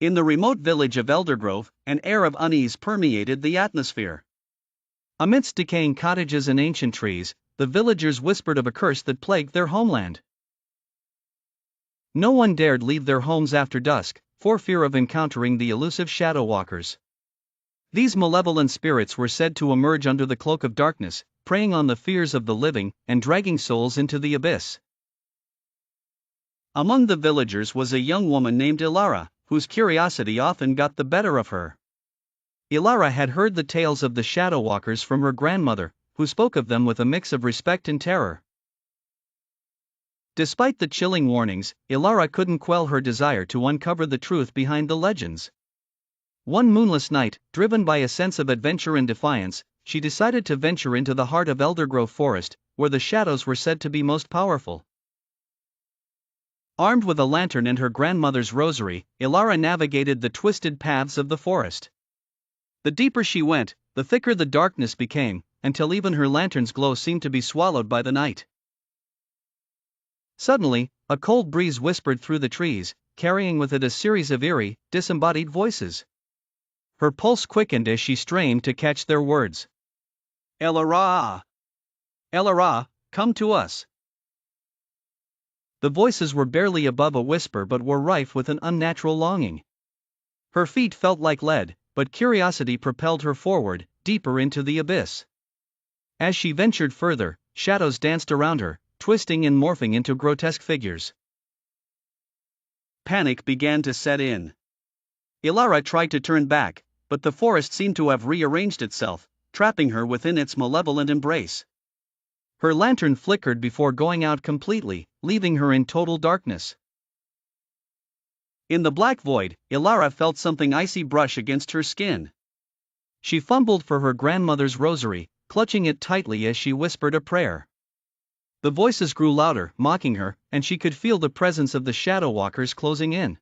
In the remote village of Eldergrove, an air of unease permeated the atmosphere. Amidst decaying cottages and ancient trees, the villagers whispered of a curse that plagued their homeland. No one dared leave their homes after dusk, for fear of encountering the elusive shadow walkers. These malevolent spirits were said to emerge under the cloak of darkness, preying on the fears of the living and dragging souls into the abyss. Among the villagers was a young woman named Elara, whose curiosity often got the better of her. Elara had heard the tales of the shadow walkers from her grandmother, who spoke of them with a mix of respect and terror. Despite the chilling warnings, Elara couldn't quell her desire to uncover the truth behind the legends. One moonless night, driven by a sense of adventure and defiance, she decided to venture into the heart of Eldergrove Forest, where the shadows were said to be most powerful. Armed with a lantern and her grandmother's rosary, Elara navigated the twisted paths of the forest. The deeper she went, the thicker the darkness became, until even her lantern's glow seemed to be swallowed by the night. Suddenly, a cold breeze whispered through the trees, carrying with it a series of eerie, disembodied voices. Her pulse quickened as she strained to catch their words. "Elara! Elara, come to us!" The voices were barely above a whisper but were rife with an unnatural longing. Her feet felt like lead, but curiosity propelled her forward, deeper into the abyss. As she ventured further, shadows danced around her, twisting and morphing into grotesque figures. Panic began to set in. Elara tried to turn back, but the forest seemed to have rearranged itself, trapping her within its malevolent embrace. Her lantern flickered before going out completely, leaving her in total darkness. In the black void, Elara felt something icy brush against her skin. She fumbled for her grandmother's rosary, clutching it tightly as she whispered a prayer. The voices grew louder, mocking her, and she could feel the presence of the shadow walkers closing in.